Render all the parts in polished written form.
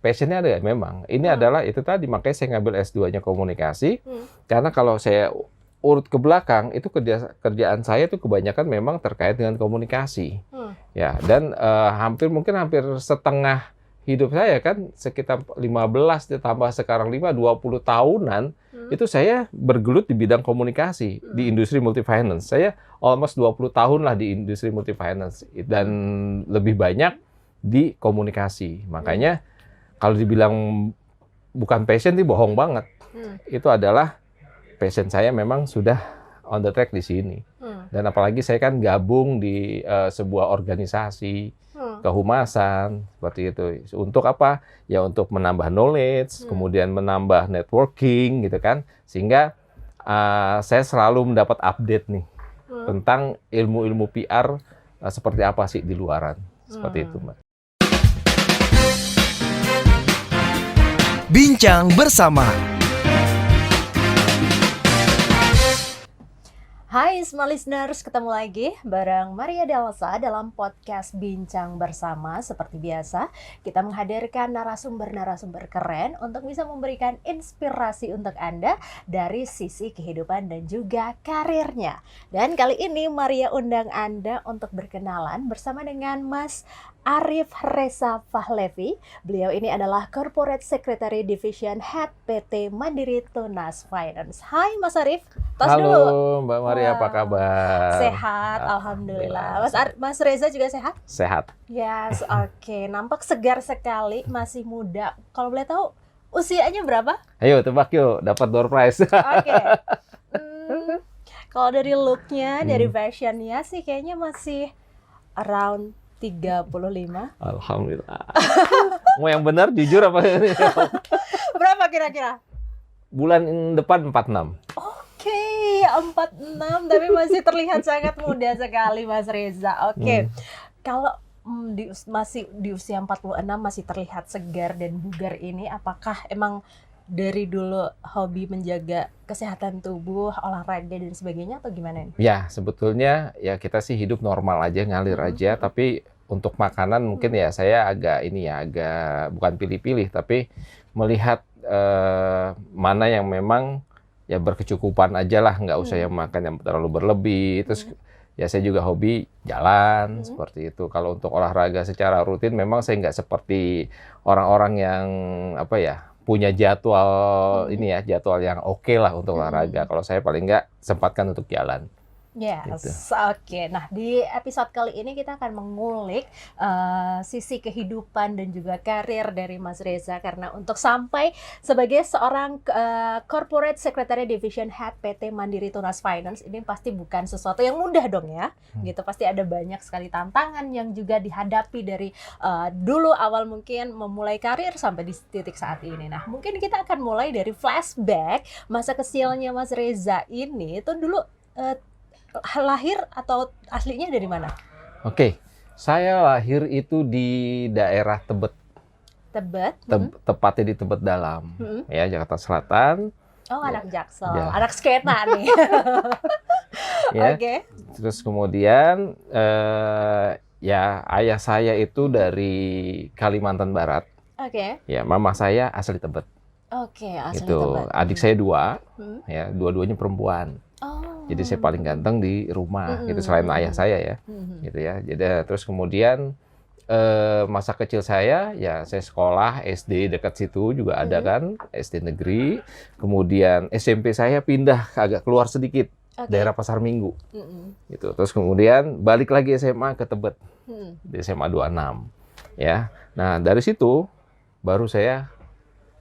passion-nya ada memang. Ini adalah itu tadi, makanya saya ngambil S2-nya komunikasi. Karena kalau saya urut ke belakang, itu kerjaan saya tuh kebanyakan memang terkait dengan komunikasi. Ya, dan hampir setengah hidup saya kan, sekitar 15 ditambah sekarang 20 tahunan, itu saya bergelut di bidang komunikasi di industri multifinance. Saya almost 20 tahun lah di industri multifinance dan lebih banyak di komunikasi. Makanya kalau dibilang bukan passion itu bohong banget. Itu adalah passion saya, memang sudah on the track di sini. Dan apalagi saya kan gabung di sebuah organisasi kehumasan seperti itu. Untuk apa? Ya untuk menambah knowledge, kemudian menambah networking gitu kan. Sehingga saya selalu mendapat update nih tentang ilmu-ilmu PR seperti apa sih di luaran. Seperti itu, Mbak. Bincang bersama. Hai semua listeners, ketemu lagi bareng Maria Delsa dalam podcast Bincang Bersama. Seperti biasa, kita menghadirkan narasumber-narasumber keren untuk bisa memberikan inspirasi untuk Anda dari sisi kehidupan dan juga karirnya. Dan kali ini Maria undang Anda untuk berkenalan bersama dengan Mas Arif Reza Fahlevi. Beliau ini adalah Corporate Secretary Division Head PT Mandiri Tunas Finance. Hai Mas Arif, tos Halo dulu. Mbak Maria, apa kabar? Sehat, alhamdulillah. Mas Reza juga sehat? Sehat. Yes, oke. Nampak segar sekali, masih muda. Kalau boleh tahu usianya berapa? Ayo tebak yuk, dapat door prize. Oke. Kalau dari looknya, dari fashionnya sih kayaknya masih around 35. Alhamdulillah. Mau yang benar, jujur apa? Berapa kira-kira? Bulan depan 46. Oke, 46 tapi masih terlihat sangat muda sekali Mas Reza. Oke. Kalau masih di usia 46 masih terlihat segar dan bugar ini, apakah emang dari dulu hobi menjaga kesehatan tubuh, olahraga dan sebagainya atau gimana nih? Ya, sebetulnya ya kita sih hidup normal aja, ngalir aja, tapi untuk makanan mungkin ya saya agak bukan pilih-pilih, tapi melihat mana yang memang ya berkecukupan aja lah, nggak usah yang makan yang terlalu berlebih. Terus ya saya juga hobi jalan seperti itu. Kalau untuk olahraga secara rutin memang saya nggak seperti orang-orang yang punya jadwal jadwal yang oke lah untuk olahraga. Kalau saya paling nggak sempatkan untuk jalan. Yes, Gitu. Oke. Nah, di episode kali ini kita akan mengulik sisi kehidupan dan juga karir dari Mas Reza, karena untuk sampai sebagai seorang Corporate Secretary Division Head PT Mandiri Tunas Finance ini pasti bukan sesuatu yang mudah dong ya. Gitu, pasti ada banyak sekali tantangan yang juga dihadapi dari dulu awal mungkin memulai karir sampai di titik saat ini. Nah, mungkin kita akan mulai dari flashback masa kecilnya Mas Reza ini. Itu dulu lahir atau aslinya dari mana? Oke, saya lahir itu di daerah Tebet. Tebet? Tepatnya di Tebet Dalam, ya Jakarta Selatan. Oh, anak Jaksel, Ya. anak skena nih. Ya. Oke. Terus kemudian ya ayah saya itu dari Kalimantan Barat. Oke. Ya, mama saya asli Tebet. Oke, asli Itu Tebet. adik saya 2, ya dua-duanya perempuan. Oh. Jadi saya paling ganteng di rumah, gitu, selain ayah saya ya, gitu ya. Jadi terus kemudian masa kecil saya ya saya sekolah SD dekat situ juga ada kan, SD negeri. Kemudian SMP saya pindah agak keluar sedikit, daerah Pasar Minggu, gitu. Terus kemudian balik lagi SMA ke Tebet, di SMA 26, ya. Nah dari situ baru saya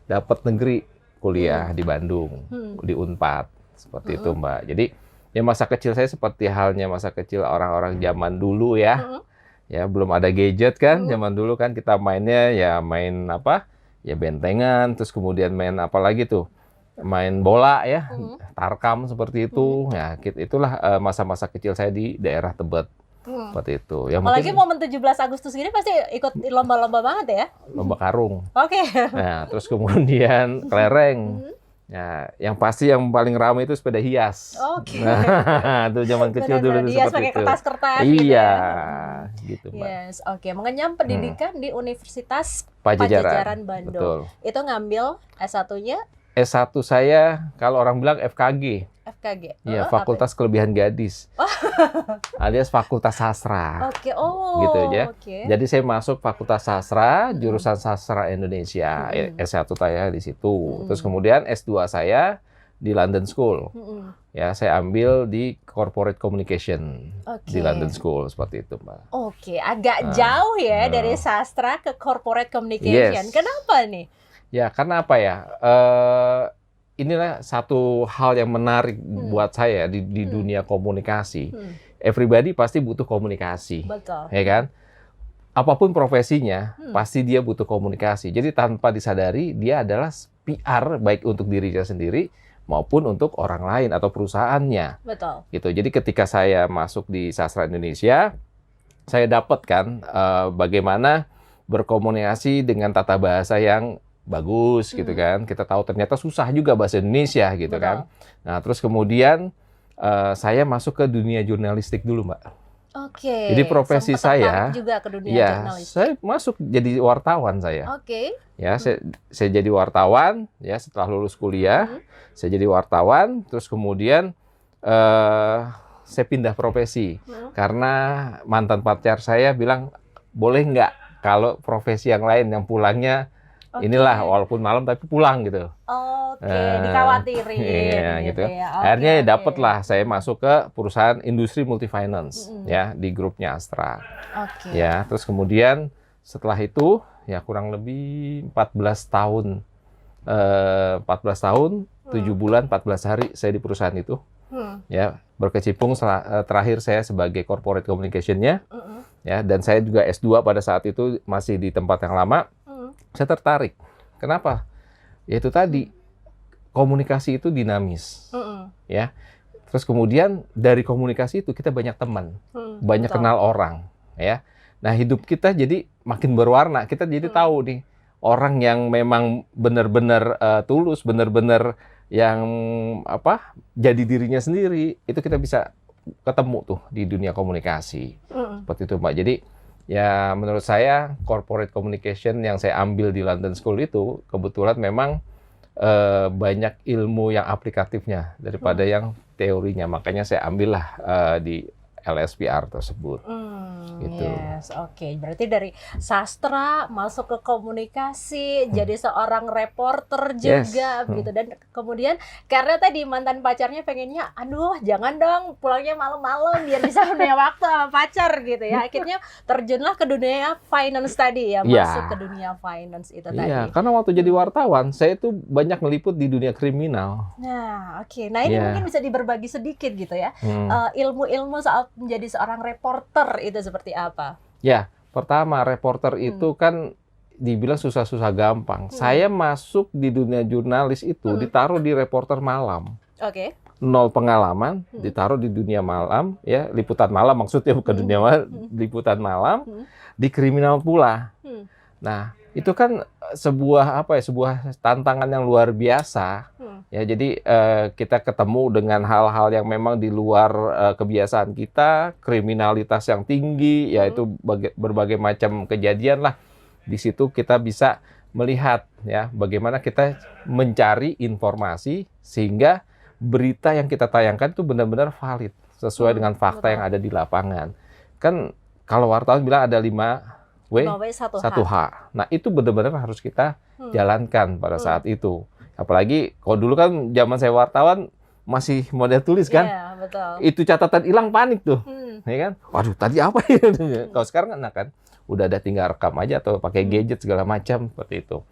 dapat negeri kuliah di Bandung, di Unpad, seperti itu Mbak. Jadi ya masa kecil saya seperti halnya masa kecil orang-orang zaman dulu ya. Ya belum ada gadget kan, zaman dulu kan kita mainnya ya main ya bentengan, terus kemudian main apa lagi tuh? Main bola ya, tarkam seperti itu. Ya itulah masa-masa kecil saya di daerah Tebet. Seperti itu. Ya, Apalagi mungkin momen 17 Agustus gini pasti ikut lomba-lomba banget ya? lomba karung. Oke. Nah, terus kemudian kelereng. Ya, yang pasti yang paling ramai itu sepeda hias. Oke. Nah, itu zaman kecil dulu Benar-benar tuh hias seperti pakai itu. kertas-kertas gitu Iya, ya. gitu Mbak. Yes, oke. Mengenyam pendidikan di Universitas Pajajaran, Pajajaran Bandung. betul. Itu ngambil S1-nya S1 saya kalau orang bilang FKG. FKG. Iya, Apa Fakultas Kelebihan Gadis. Alias Fakultas Sastra. Oke, oh, Gitu ya. oke. Jadi saya masuk Fakultas Sastra, jurusan Sastra Indonesia. Mm-mm. S1 saya di situ. Mm-mm. Terus kemudian S2 saya di London School. Mm-mm. Ya, saya ambil di Corporate Communication Oke. di London School seperti itu, Mbak. Oke, agak jauh ya dari sastra ke corporate communication. Yes. Kenapa nih? Ya, karena apa ya? Inilah satu hal yang menarik buat saya di dunia komunikasi. Everybody pasti butuh komunikasi, Betul. ya kan? Apapun profesinya, pasti dia butuh komunikasi. Jadi tanpa disadari, dia adalah PR baik untuk dirinya sendiri maupun untuk orang lain atau perusahaannya. Betul. Gitu. Jadi ketika saya masuk di Sastra Indonesia, saya dapatkan bagaimana berkomunikasi dengan tata bahasa yang bagus gitu kan. Kita tahu ternyata susah juga bahasa Indonesia gitu kan. Nah, terus kemudian saya masuk ke dunia jurnalistik dulu, Mbak. Oke. Jadi profesi Sempet tertarik saya juga ke dunia ya, jurnalistik. saya masuk jadi wartawan saya. Oke. Ya, saya jadi wartawan ya setelah lulus kuliah. Saya jadi wartawan, terus kemudian saya pindah profesi karena mantan pacar saya bilang boleh nggak kalau profesi yang lain yang pulangnya inilah walaupun malam tapi pulang gitu. Oke, dikhawatirin. Iya, gitu. Ya. Akhirnya dapatlah saya masuk ke perusahaan industri multifinance ya di grupnya Astra. Oke. Ya, terus kemudian setelah itu ya kurang lebih 14 tahun 7 bulan 14 hari saya di perusahaan itu. Ya, berkecimpung terakhir saya sebagai corporate communication-nya. Ya, dan saya juga S2 pada saat itu masih di tempat yang lama. Saya tertarik. Kenapa? Yaitu tadi komunikasi itu dinamis. Ya. Terus kemudian dari komunikasi itu kita banyak teman, banyak kenal orang, ya. Nah, hidup kita jadi makin berwarna. Kita jadi tahu nih orang yang memang benar-benar tulus, benar-benar yang jadi dirinya sendiri, itu kita bisa ketemu tuh di dunia komunikasi. Seperti itu, Mbak. Jadi ya menurut saya corporate communication yang saya ambil di London School itu kebetulan memang banyak ilmu yang aplikatifnya daripada yang teorinya. Makanya saya ambillah di LSPR tersebut. Gitu. Yes, oke. Berarti dari sastra masuk ke komunikasi, jadi seorang reporter juga, gitu. Dan kemudian karena tadi mantan pacarnya pengennya, aduh jangan dong pulangnya malam-malam biar bisa punya waktu sama pacar gitu ya. Akhirnya terjunlah ke dunia finance tadi ya, masuk ke dunia finance itu tadi. Iya, karena waktu jadi wartawan saya tuh banyak meliput di dunia kriminal. Nah, oke. Nah ini mungkin bisa diberbagi sedikit gitu ya, ilmu-ilmu saat menjadi seorang reporter itu seperti apa? Ya, pertama reporter itu kan dibilang susah-susah gampang. Saya masuk di dunia jurnalis itu ditaruh di reporter malam. Oke. Nol pengalaman, ditaruh di dunia malam, ya liputan malam maksudnya bukan dunia malam, liputan malam di kriminal pula. Nah, itu kan sebuah sebuah tantangan yang luar biasa. Ya, jadi kita ketemu dengan hal-hal yang memang di luar kebiasaan kita, kriminalitas yang tinggi, yaitu berbagai macam kejadian lah. Di situ kita bisa melihat ya bagaimana kita mencari informasi sehingga berita yang kita tayangkan itu benar-benar valid sesuai dengan fakta yang ada di lapangan. Kan kalau wartawan bilang ada 5W, 1H. Nah, itu benar-benar harus kita jalankan pada saat itu. Apalagi kalau dulu kan zaman saya wartawan masih model tulis kan. Iya, betul. Itu catatan hilang panik tuh. Ya kan? Waduh, tadi apa ya? Kalau sekarang kan udah ada tinggal rekam aja atau pakai gadget segala macam seperti itu.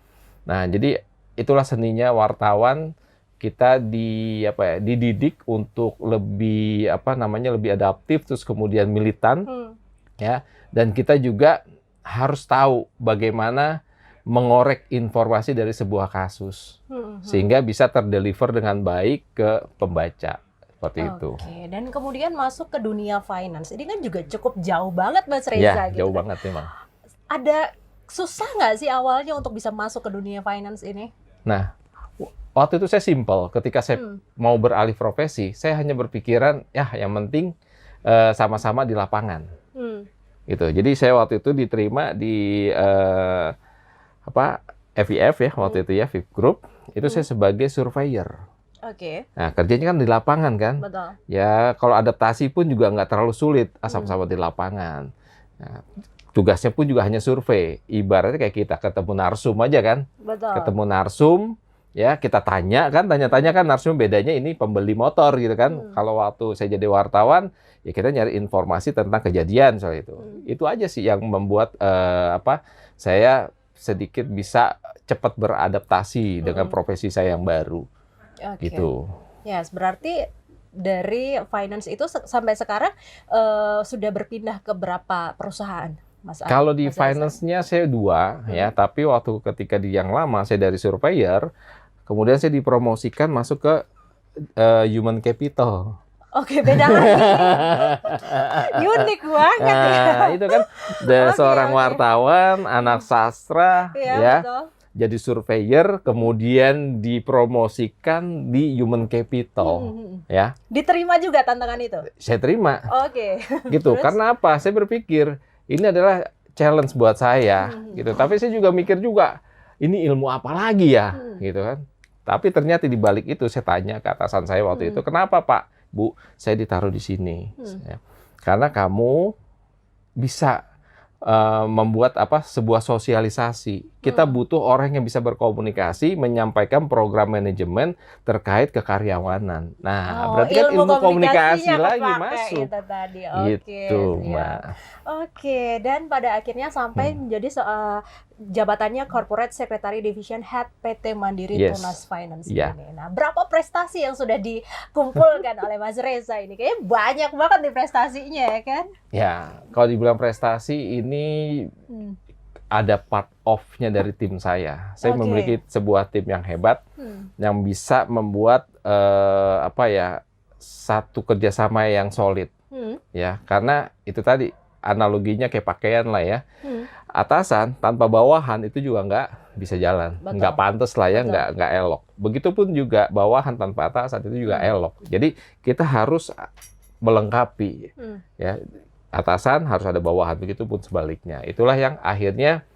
Nah, jadi itulah seninya wartawan. Kita dididik untuk lebih lebih adaptif, terus kemudian militan. Ya. Dan kita juga harus tahu bagaimana mengorek informasi dari sebuah kasus sehingga bisa terdeliver dengan baik ke pembaca seperti itu. Oke, dan kemudian masuk ke dunia finance. Ini kan juga cukup jauh banget Mas Reza. Ya, gitu. jauh banget memang. Ada susah nggak sih awalnya untuk bisa masuk ke dunia finance ini? Nah, waktu itu saya simple. Ketika saya mau beralih profesi, saya hanya berpikiran, ya yang penting sama-sama di lapangan. Gitu. Jadi saya waktu itu diterima di FIF ya, waktu itu ya, FIF Group. Itu saya sebagai surveyor. Oke. Nah, kerjanya kan di lapangan kan. Betul. Ya, kalau adaptasi pun juga nggak terlalu sulit, sama-sama di lapangan. Nah, tugasnya pun juga hanya survei. Ibaratnya kayak kita ketemu narsum aja kan. Betul. Ketemu narsum, ya kita tanya kan, tanya-tanya kan narsum bedanya ini pembeli motor gitu kan. Kalau waktu saya jadi wartawan, ya kita nyari informasi tentang kejadian soal itu. Itu aja sih yang membuat saya sedikit bisa cepat beradaptasi dengan profesi saya yang baru. Gitu. Ya, berarti dari finance itu sampai sekarang sudah berpindah ke berapa perusahaan, Mas? Kalau di finance-nya saya 2 ya, tapi waktu ketika di yang lama saya dari surveyor, kemudian saya dipromosikan masuk ke human capital. Oke, beda lagi. Unik banget ya. Itu kan seorang wartawan, anak sastra, ya. Betul. Jadi surveyor, kemudian dipromosikan di human capital, ya. Diterima juga tantangan itu? Saya terima. Oke. Gitu. Karena apa? Saya berpikir ini adalah challenge buat saya, gitu. Tapi saya juga mikir juga, ini ilmu apa lagi ya, gitu kan. Tapi ternyata di balik itu saya tanya ke atasan saya waktu itu, kenapa Pak, Bu, saya ditaruh di sini? Karena kamu bisa membuat sebuah sosialisasi. Kita butuh orang yang bisa berkomunikasi, menyampaikan program manajemen terkait kekaryawanan. Nah, berarti kan ilmu komunikasi lagi masuk. Itu tadi. Gitu, Mbak. Oke, dan pada akhirnya sampai menjadi jabatannya Corporate Secretary Division Head PT Mandiri Tunas Finance ini. Nah, berapa prestasi yang sudah dikumpulkan oleh Mas Reza ini? Kayaknya banyak banget nih prestasinya ya kan? Ya, kalau dibilang prestasi ini ada part of-nya dari tim saya. Saya memiliki sebuah tim yang hebat, yang bisa membuat satu kerjasama yang solid. Ya, karena itu tadi analoginya kayak pakaian lah ya. Atasan tanpa bawahan itu juga nggak bisa jalan, nggak pantas lah ya, nggak elok. Begitupun juga bawahan tanpa atasan itu juga elok. Jadi kita harus melengkapi, ya. Atasan harus ada bawahan, begitupun sebaliknya. Itulah yang akhirnya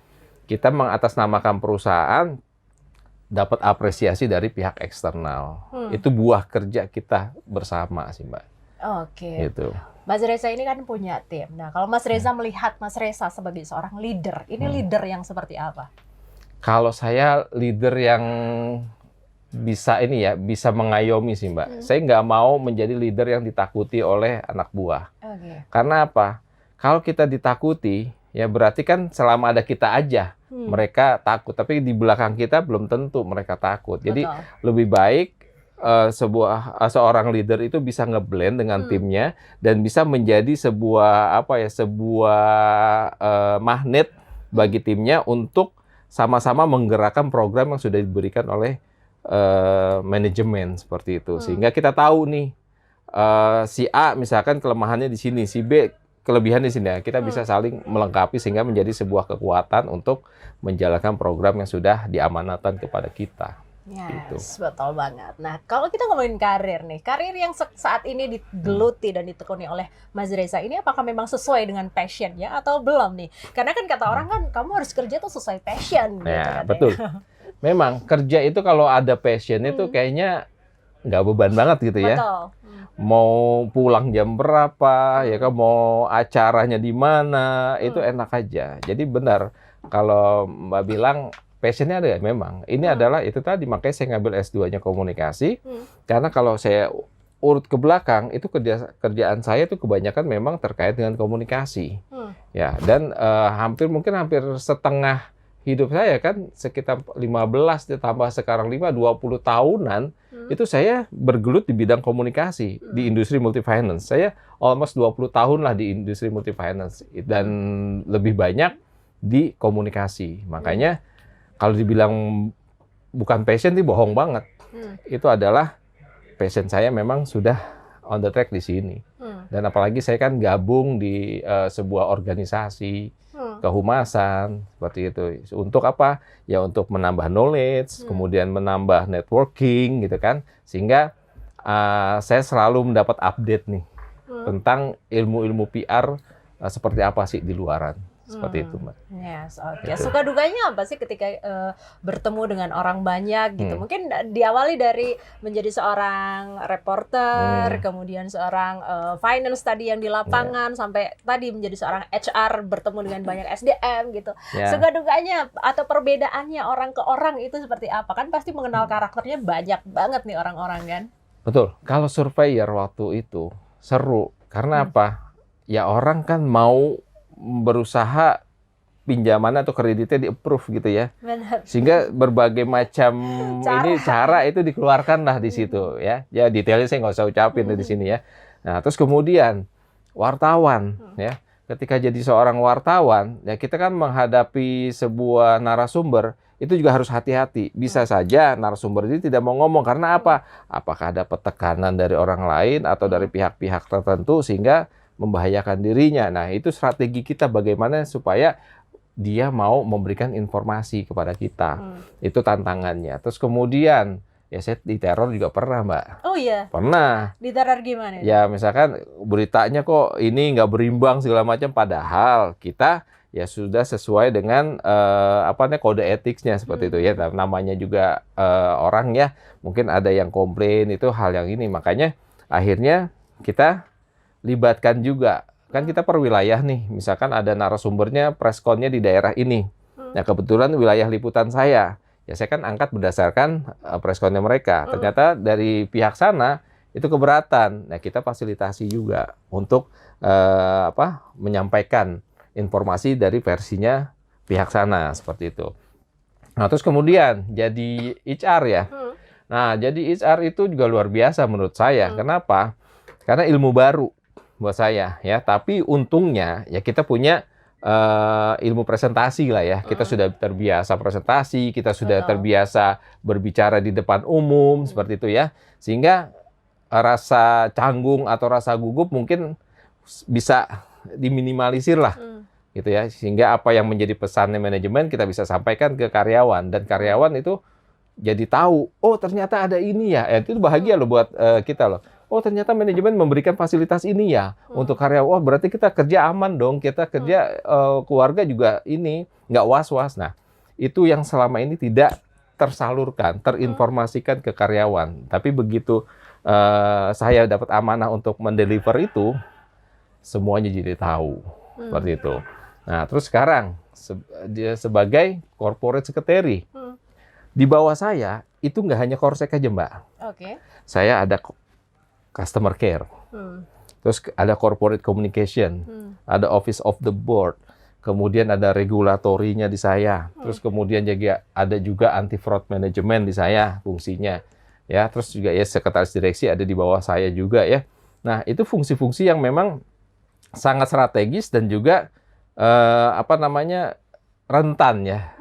kita mengatasnamakan perusahaan, dapat apresiasi dari pihak eksternal. Itu buah kerja kita bersama sih, Mbak. Oke. Gitu. Mas Reza ini kan punya tim. Nah, kalau Mas Reza melihat Mas Reza sebagai seorang leader, ini leader yang seperti apa? Kalau saya leader yang bisa bisa mengayomi sih, Mbak. Saya nggak mau menjadi leader yang ditakuti oleh anak buah. Karena apa? Kalau kita ditakuti, ya berarti kan selama ada kita aja mereka takut. Tapi di belakang kita belum tentu mereka takut. Jadi lebih baik seorang leader itu bisa ngeblend dengan timnya dan bisa menjadi sebuah magnet bagi timnya untuk sama-sama menggerakkan program yang sudah diberikan oleh manajemen seperti itu. Sehingga kita tahu nih si A misalkan kelemahannya di sini, si B kelebihan di sini. Kita bisa saling melengkapi sehingga menjadi sebuah kekuatan untuk menjalankan program yang sudah diamanatkan kepada kita. Yes, betul banget. Nah, kalau kita ngomongin karir nih, karir yang saat ini digeluti dan ditekuni oleh Mas Reza ini apakah memang sesuai dengan passion-nya atau belum nih? Karena kan kata orang kan kamu harus kerja tuh sesuai passion. Ya, gitu, betul. Memang kerja itu kalau ada passion itu kayaknya nggak beban banget gitu ya. Betul. Mau pulang jam berapa, ya kan, mau acaranya di mana, itu enak aja. Jadi benar kalau Mbak bilang passionnya ada, memang. Ini adalah itu tadi, makanya saya ngambil S2-nya komunikasi. Karena kalau saya urut ke belakang, itu kerjaan saya itu kebanyakan memang terkait dengan komunikasi. Ya, dan hampir setengah hidup saya kan, sekitar 15 ditambah sekarang 20 tahunan, itu saya bergelut di bidang komunikasi di industri multifinance. Saya almost 20 tahun lah di industri multifinance dan lebih banyak di komunikasi. Makanya kalau dibilang bukan passion itu bohong banget. Itu adalah passion saya, memang sudah on the track di sini. Dan apalagi saya kan gabung di sebuah organisasi kehumasan, seperti itu. Untuk apa? Ya untuk menambah knowledge, kemudian menambah networking gitu kan. Sehingga saya selalu mendapat update nih tentang ilmu-ilmu PR seperti apa sih di luaran. Seperti itu, Mbak. Yes, oke. Suka dukanya apa sih ketika bertemu dengan orang banyak gitu? Mungkin diawali dari menjadi seorang reporter, kemudian seorang finance tadi yang di lapangan, sampai tadi menjadi seorang HR bertemu dengan banyak SDM gitu. Suka dukanya atau perbedaannya orang ke orang itu seperti apa? Kan pasti mengenal karakternya banyak banget nih orang-orang kan? Betul. Kalau surveyor waktu itu seru. Karena apa? Ya orang kan mau berusaha pinjaman atau kreditnya di-approve gitu ya. Benar. Sehingga berbagai macam cara itu dikeluarkan lah di situ ya. Ya detailnya saya nggak usah ucapin di sini ya. Nah, terus kemudian wartawan ya. Ketika jadi seorang wartawan, ya kita kan menghadapi sebuah narasumber itu juga harus hati-hati. Bisa saja narasumber ini tidak mau ngomong karena apa? Apakah ada tekanan dari orang lain atau dari pihak-pihak tertentu sehingga membahayakan dirinya. Nah, itu strategi kita bagaimana supaya dia mau memberikan informasi kepada kita. Itu tantangannya. Terus kemudian, ya saya diteror juga pernah, Mbak. Oh iya? Pernah. Diteror gimana? Ya, misalkan beritanya kok ini nggak berimbang segala macam, padahal kita ya sudah sesuai dengan kode etiknya seperti itu ya. Namanya juga orang ya, mungkin ada yang komplain, itu hal yang ini. Makanya akhirnya kita libatkan juga. Kan kita per wilayah nih, misalkan ada narasumbernya pressconnya di daerah ini. Nah, kebetulan wilayah liputan saya. Ya saya kan angkat berdasarkan pressconnya mereka. Ternyata dari pihak sana itu keberatan. Nah, kita fasilitasi juga untuk menyampaikan informasi dari versinya pihak sana seperti itu. Nah, terus kemudian jadi HR ya. Nah, jadi HR itu juga luar biasa menurut saya. Kenapa? Karena ilmu baru buat saya ya, tapi untungnya ya kita punya ilmu presentasi lah ya. Kita sudah terbiasa presentasi, kita sudah terbiasa berbicara di depan umum seperti itu ya. Sehingga rasa canggung atau rasa gugup mungkin bisa diminimalisir lah. Gitu ya. Sehingga apa yang menjadi pesannya manajemen kita bisa sampaikan ke karyawan, dan karyawan itu jadi tahu, oh ternyata ada ini ya. Itu bahagia loh buat kita loh. Oh ternyata manajemen memberikan fasilitas ini ya untuk karyawan. Wah berarti kita kerja aman dong, kita kerja keluarga juga ini nggak was-was. Nah itu yang selama ini tidak tersalurkan, terinformasikan ke karyawan. Tapi begitu saya dapat amanah untuk mendeliver itu, semuanya jadi tahu seperti itu. Nah terus sekarang dia sebagai corporate secretary, di bawah saya itu nggak hanya Korsek aja Mbak. Saya ada customer care, terus ada corporate communication, ada office of the board, kemudian ada regulatorinya di saya, terus kemudian ada juga anti fraud management di saya fungsinya, ya, terus juga ya sekretaris direksi ada di bawah saya juga ya. Nah itu fungsi-fungsi yang memang sangat strategis dan juga rentan ya.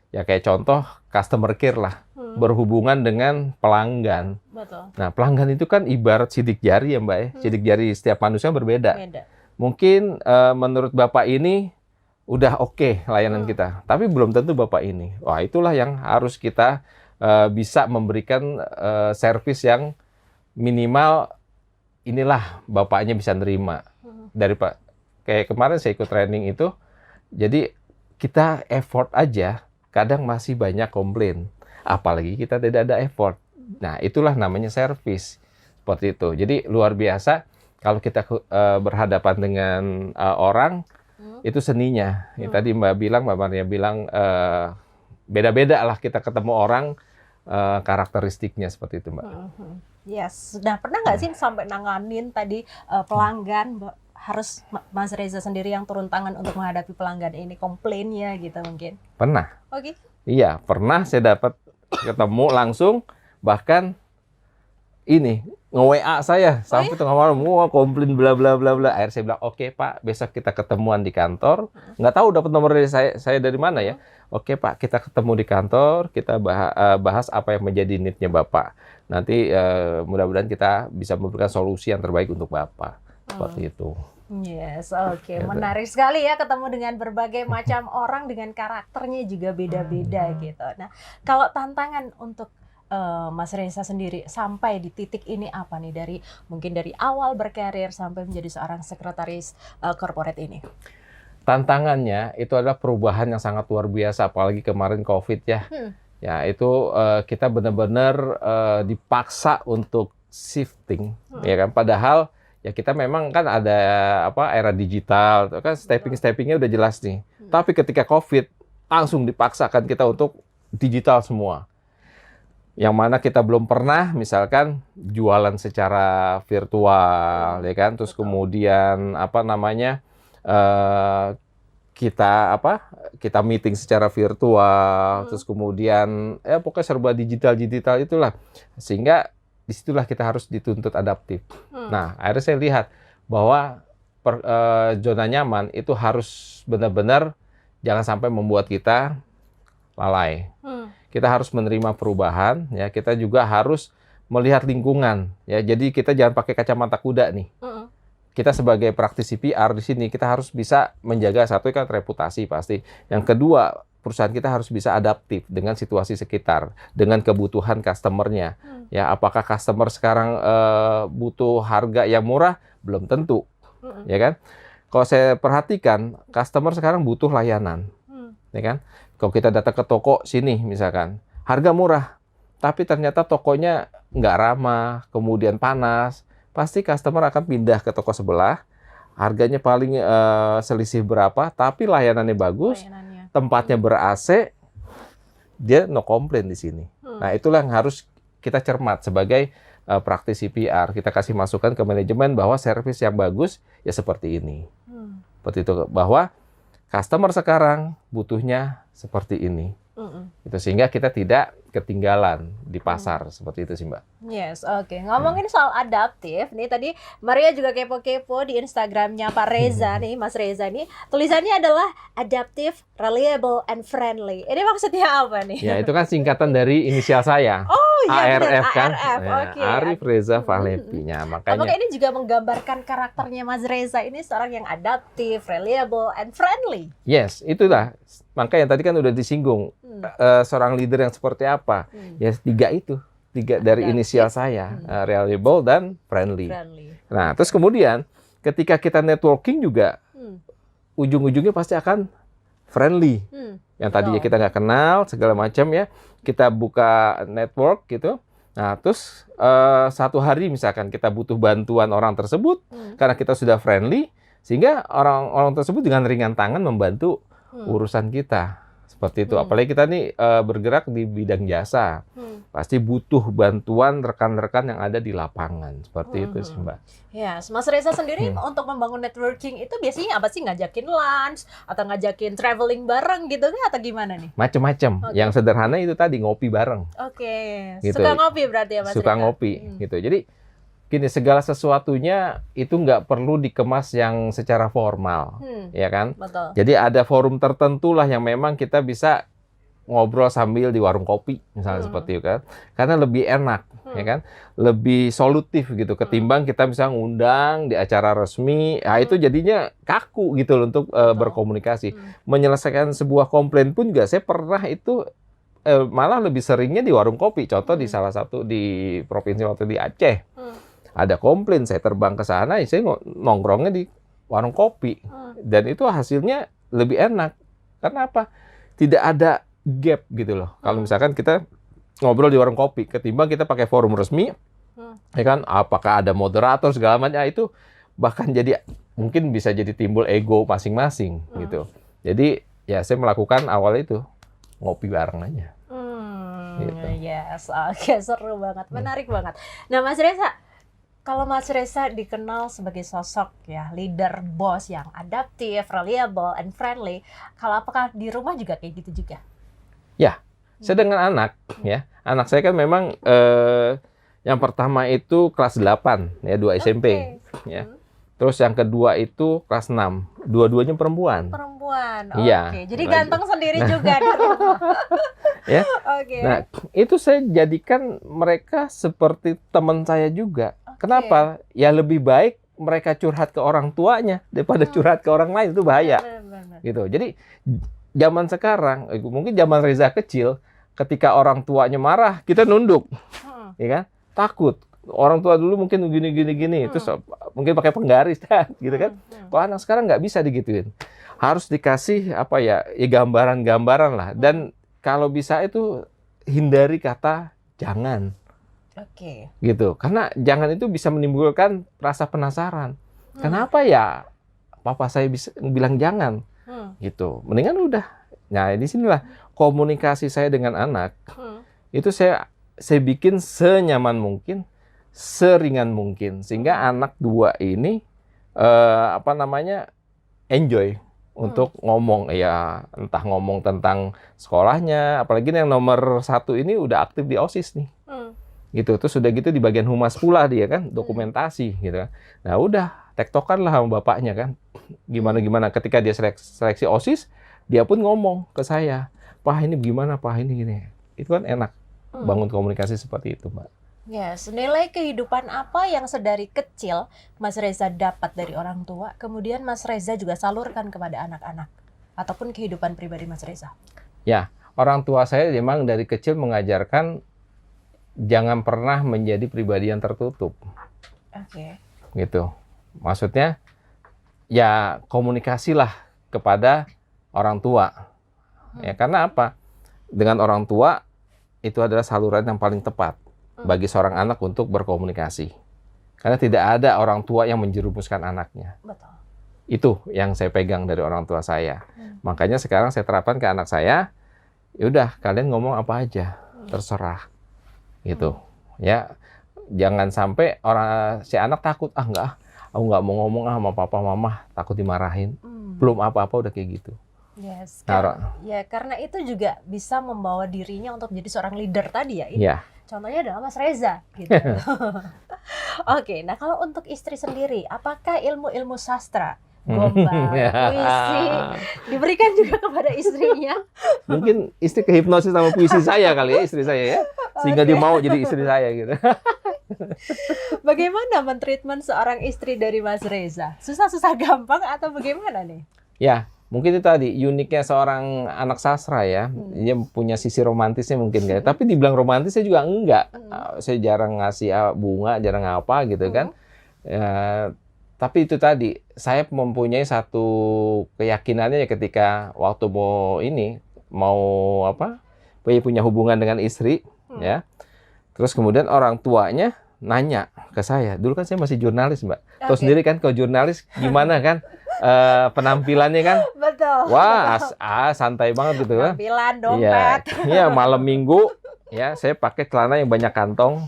Ya kayak contoh customer care lah. Berhubungan dengan pelanggan. Betul. Nah, pelanggan itu kan ibarat sidik jari ya, Mbak ya. Sidik jari setiap manusia berbeda. Mungkin menurut Bapak ini udah oke layanan kita, tapi belum tentu Bapak ini. Wah, itulah yang harus kita bisa memberikan servis yang minimal, inilah Bapaknya bisa nerima. Dari Pak, kayak kemarin saya ikut training itu, jadi kita effort aja, kadang masih banyak komplain. Apalagi kita tidak ada effort. Nah, itulah namanya servis. Seperti itu. Jadi, luar biasa kalau kita berhadapan dengan orang, itu seninya. Ya, tadi Mbak Maria bilang, beda-beda lah kita ketemu orang, karakteristiknya seperti itu, Mbak. Yes. Nah, pernah nggak sih sampai nanganin tadi pelanggan, harus Mas Reza sendiri yang turun tangan untuk menghadapi pelanggan ini, komplainnya gitu mungkin? Pernah. Oke. Iya, pernah saya dapat ketemu langsung, bahkan ini nge-WA saya sampai tengah malam, wah komplain bla bla bla bla. Akhirnya saya bilang, oke Pak, besok kita ketemuan di kantor. Nggak tahu dapat nomor dari saya dari mana ya. Oke Pak, kita ketemu di kantor, kita bahas apa yang menjadi need-nya Bapak. Nanti mudah-mudahan kita bisa memberikan solusi yang terbaik untuk Bapak. Seperti itu. Yes, oke. Gitu. Menarik sekali ya ketemu dengan berbagai macam orang dengan karakternya juga beda-beda gitu. Nah, kalau tantangan untuk Mas Reza sendiri sampai di titik ini apa nih mungkin dari awal berkarir sampai menjadi seorang sekretaris corporate ini? Tantangannya itu adalah perubahan yang sangat luar biasa, apalagi kemarin COVID ya. Ya itu kita benar-benar dipaksa untuk shifting, ya kan. Padahal ya kita memang kan ada era digital, kan steppingnya udah jelas nih. Tapi ketika COVID langsung dipaksakan kita untuk digital semua. Yang mana kita belum pernah, misalkan jualan secara virtual, ya kan. Terus kemudian kita meeting secara virtual, terus kemudian pokoknya serba digital itulah, sehingga disitulah kita harus dituntut adaptif. Nah, akhirnya saya lihat bahwa zona nyaman itu harus benar-benar jangan sampai membuat kita lalai. Kita harus menerima perubahan, ya. Kita juga harus melihat lingkungan, ya. Jadi kita jangan pakai kacamata kuda nih. Kita sebagai praktisi PR di sini kita harus bisa menjaga, satu kan reputasi pasti. Yang kedua, perusahaan kita harus bisa adaptif dengan situasi sekitar, dengan kebutuhan customer-nya. Ya, apakah customer sekarang butuh harga yang murah? Belum tentu, ya kan? Kalau saya perhatikan, customer sekarang butuh layanan, ya kan? Kalau kita datang ke toko sini, misalkan harga murah, tapi ternyata tokonya nggak ramah, kemudian panas, pasti customer akan pindah ke toko sebelah. Harganya paling selisih berapa, tapi layanannya bagus. Tempatnya ber-AC, dia no komplain di sini. Nah, itulah yang harus kita cermat sebagai praktisi PR. Kita kasih masukan ke manajemen bahwa servis yang bagus ya seperti ini. Seperti itu, bahwa customer sekarang butuhnya seperti ini. Itu sehingga kita tidak ketinggalan di pasar, seperti itu sih, Mbak. Yes, oke. Ngomongin soal adaptif, nih tadi Maria juga kepo-kepo di Instagramnya Pak Reza nih, Mas Reza nih, tulisannya adalah adaptive, reliable, and friendly. Ini maksudnya apa nih? Ya, itu kan singkatan dari inisial saya. Oh iya, ARF kan? ARF, Ya, oke. Arif Reza Fahlevi-nya. Apakah Makanya ini juga menggambarkan karakternya Mas Reza ini seorang yang adaptif, reliable, and friendly? yes, itulah. Makanya tadi kan udah disinggung seorang leader yang seperti apa. Ya, tiga dari inisial saya, reliable dan friendly. Nah, terus kemudian ketika kita networking juga ujung-ujungnya pasti akan friendly. Yang tadinya kita nggak kenal segala macam ya, kita buka network gitu. Nah, terus satu hari misalkan kita butuh bantuan orang tersebut, karena kita sudah friendly, sehingga orang-orang tersebut dengan ringan tangan membantu urusan kita. Seperti itu. Apalagi kita nih bergerak di bidang jasa. Pasti butuh bantuan rekan-rekan yang ada di lapangan. Seperti itu sih, Mbak. Ya, Mas Reza sendiri untuk membangun networking itu biasanya apa sih? Ngajakin lunch atau ngajakin traveling bareng gitu kan, atau gimana nih? Macem-macem. Yang sederhana itu tadi ngopi bareng. Oke. Gitu. Suka ngopi berarti ya, Mas Suka Reza? ngopi gitu. Jadi gini, segala sesuatunya itu nggak perlu dikemas yang secara formal, ya kan? Betul. Jadi ada forum tertentu lah yang memang kita bisa ngobrol sambil di warung kopi, misalnya seperti itu kan. Karena lebih enak, ya kan? Lebih solutif gitu, ketimbang kita bisa ngundang di acara resmi. Nah, itu jadinya kaku gitu loh untuk berkomunikasi. Menyelesaikan sebuah komplain pun juga saya pernah itu malah lebih seringnya di warung kopi. Contoh di salah satu di provinsi waktu di Aceh. Ada komplain, saya terbang ke sana, saya nongkrongnya di warung kopi. Dan itu hasilnya lebih enak. Karena apa? Tidak ada gap gitu loh. Kalau misalkan kita ngobrol di warung kopi, ketimbang kita pakai forum resmi, ya kan? Apakah ada moderator segala macam, itu bahkan jadi mungkin bisa jadi timbul ego masing-masing gitu. Jadi ya saya melakukan awal itu ngopi bareng aja. Gitu. Yes, oke, seru banget, menarik banget. Nah, Mas Reza, kalau Mas Reza dikenal sebagai sosok ya leader bos yang adaptif, reliable, and friendly, kalau apakah di rumah juga kayak gitu juga? Ya, saya dengan anak ya. Anak saya kan memang yang pertama itu kelas 8 ya, 2 SMP ya. Terus yang kedua itu kelas 6. Dua-duanya perempuan. Perempuan. Iya. Oke. Jadi ganteng sendiri juga di rumah. Ya. Oke. Nah, itu saya jadikan mereka seperti teman saya juga. Kenapa? Ya lebih baik mereka curhat ke orang tuanya daripada curhat ke orang lain, itu bahaya. Benar. Gitu. Jadi zaman sekarang, mungkin zaman Reza kecil, ketika orang tuanya marah, kita nunduk, ya kan? Takut. Orang tua dulu mungkin gini, terus mungkin pakai penggaris, gitu kan? Kalau anak sekarang nggak bisa digituin. Harus dikasih apa ya gambaran-gambaran lah. Dan kalau bisa itu hindari kata jangan. Oke. Gitu. Karena jangan itu bisa menimbulkan rasa penasaran. Kenapa ya papa saya bisa bilang jangan? Gitu. Mendingan udah. Nah, di sinilah komunikasi saya dengan anak. Itu saya bikin senyaman mungkin, seringan mungkin, sehingga anak dua ini enjoy untuk ngomong, ya entah ngomong tentang sekolahnya, apalagi yang nomor 1 ini udah aktif di OSIS nih. Gitu. Terus sudah gitu di bagian humas pula dia kan, dokumentasi gitu kan. Nah udah tektokan lah sama bapaknya kan, gimana ketika dia seleksi OSIS, dia pun ngomong ke saya, Pak ini gimana, Pak ini gini. Itu kan enak, bangun komunikasi seperti itu, Mbak. Ya, senilai kehidupan apa yang sedari kecil Mas Reza dapat dari orang tua, kemudian Mas Reza juga salurkan kepada anak-anak, ataupun kehidupan pribadi Mas Reza? Ya, orang tua saya memang dari kecil mengajarkan jangan pernah menjadi pribadi yang tertutup. Oke. Gitu. Maksudnya, ya komunikasilah kepada orang tua. Ya, karena apa? Dengan orang tua, itu adalah saluran yang paling tepat bagi seorang anak untuk berkomunikasi. Karena tidak ada orang tua yang menjerumuskan anaknya. Betul. Itu yang saya pegang dari orang tua saya. Makanya sekarang saya terapkan ke anak saya, yaudah kalian ngomong apa aja, terserah. Gitu. Ya, jangan sampai si anak takut, aku nggak mau ngomong sama papa mama, takut dimarahin. Belum apa-apa udah kayak gitu. Yes, karena itu juga bisa membawa dirinya untuk menjadi seorang leader tadi ya. Ini contohnya adalah Mas Reza gitu. Oke, nah kalau untuk istri sendiri, apakah ilmu-ilmu sastra, gombal, puisi diberikan juga kepada istrinya? Mungkin istri kehipnosis sama puisi saya kali ya, istri saya ya. Sehingga dia mau jadi istri saya gitu. Bagaimana men-treatment seorang istri dari Mas Reza? Susah-susah gampang atau bagaimana nih? Ya, mungkin itu tadi uniknya seorang anak sastra ya. Dia punya sisi romantisnya mungkin kayak. Tapi dibilang romantis saya juga enggak. Saya jarang ngasih bunga, jarang apa gitu kan. Tapi itu tadi, saya mempunyai satu keyakinannya ya ketika waktu mau punya hubungan dengan istri ya. Terus kemudian orang tuanya nanya ke saya. Dulu kan saya masih jurnalis, Mbak. Tahu sendiri kan kalau jurnalis gimana kan penampilannya kan? Betul. Wah, santai banget gitu kan. Penampilan, dompet. Iya, malam Minggu ya saya pakai celana yang banyak kantong.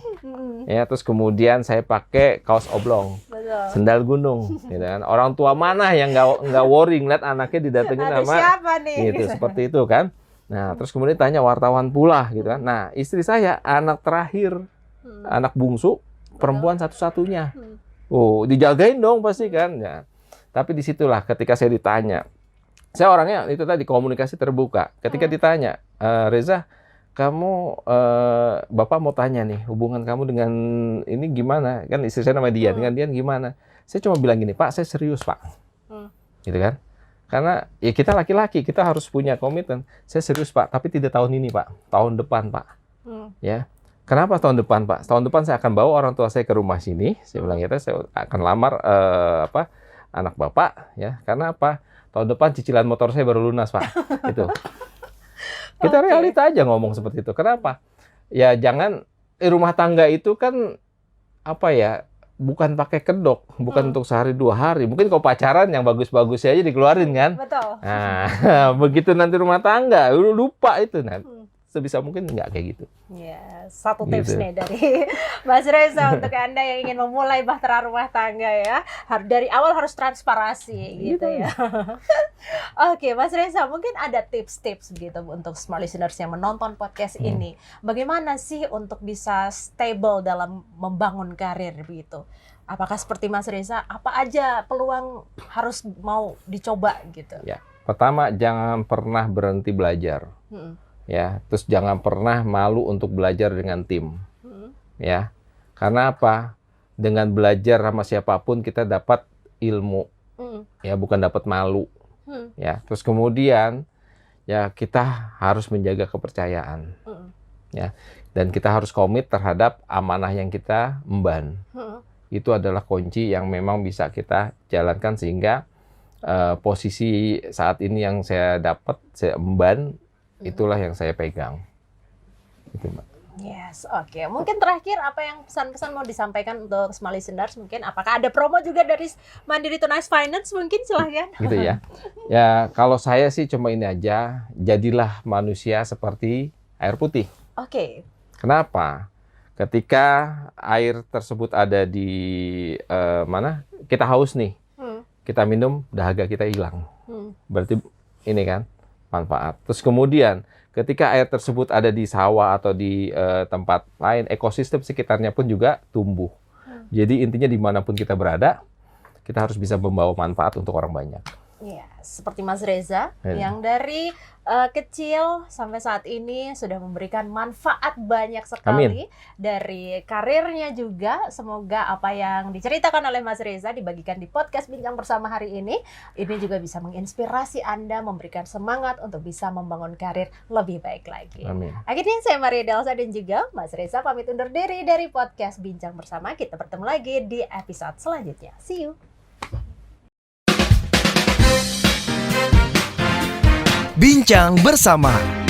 Ya, terus kemudian saya pakai kaos oblong. Betul. Sendal gunung gitu kan. Orang tua mana yang nggak worry ngeliat anaknya didatengin sama siapa nih? Gitu, seperti itu kan. Nah, terus kemudian tanya wartawan pula gitu kan. Nah, istri saya anak terakhir, anak bungsu, perempuan satu-satunya. Oh, dijagain dong pasti kan. Ya. Tapi disitulah ketika saya ditanya, saya orangnya itu tadi komunikasi terbuka. Ketika ditanya, Reza, kamu, Bapak mau tanya nih, hubungan kamu dengan ini gimana? Kan istri saya nama Dian, dengan Dian gimana? Saya cuma bilang gini, Pak, saya serius, Pak. Gitu kan. Karena ya kita laki-laki, kita harus punya komitmen. Saya serius, Pak, tapi tidak tahun ini, Pak. Tahun depan, Pak. Ya. Kenapa tahun depan, Pak? Tahun depan saya akan bawa orang tua saya ke rumah sini. Saya bilang gitu, saya akan lamar anak Bapak, ya. Karena apa? Tahun depan cicilan motor saya baru lunas, Pak. Gitu. Kita realita aja ngomong seperti itu. Kenapa? Ya jangan rumah tangga itu kan bukan pakai kedok, bukan untuk sehari 2 hari. Mungkin kalau pacaran yang bagus-bagus aja dikeluarin kan. Betul. Nah, begitu nanti rumah tangga, lupa itu. Nah, sebisa mungkin nggak kayak gitu. Ya, satu tips nih dari Mas Reza untuk Anda yang ingin memulai bahtera rumah tangga ya. Dari awal harus transparasi gitu ya. Oke, Mas Reza, mungkin ada tips-tips gitu untuk smart listeners yang menonton podcast ini. Bagaimana sih untuk bisa stable dalam membangun karir begitu? Apakah seperti Mas Reza, apa aja peluang harus mau dicoba gitu? Ya, pertama jangan pernah berhenti belajar. Ya, terus jangan pernah malu untuk belajar dengan tim. Ya. Karena apa? dengan belajar sama siapapun kita dapat ilmu, ya bukan dapat malu, ya. Terus kemudian ya kita harus menjaga kepercayaan, ya. Dan kita harus komit terhadap amanah yang kita emban. Itu adalah kunci yang memang bisa kita jalankan sehingga posisi saat ini yang saya dapat, saya emban, itulah yang saya pegang. Itu, Mbak. Yes, oke. Mungkin terakhir apa yang pesan-pesan mau disampaikan untuk Small Listeners mungkin? Apakah ada promo juga dari Mandiri Tunas Finance mungkin? Silahkan. Gitu ya. Ya, kalau saya sih cuma ini aja, jadilah manusia seperti air putih. Oke. Kenapa? Ketika air tersebut ada di mana? Kita haus nih. Kita minum, dahaga kita hilang. Berarti ini kan manfaat. Terus kemudian ketika air tersebut ada di sawah atau di tempat lain, ekosistem sekitarnya pun juga tumbuh. Jadi intinya dimanapun kita berada, kita harus bisa membawa manfaat untuk orang banyak. Ya, seperti Mas Reza yang dari kecil sampai saat ini sudah memberikan manfaat banyak sekali. Amin. Dari karirnya juga. Semoga apa yang diceritakan oleh Mas Reza dibagikan di podcast Bincang Bersama hari ini juga bisa menginspirasi Anda, memberikan semangat untuk bisa membangun karir lebih baik lagi. Amin. Akhirnya saya Maria Delsa dan juga Mas Reza pamit undur diri dari podcast Bincang Bersama. Kita bertemu lagi di episode selanjutnya. See you. Bincang Bersama.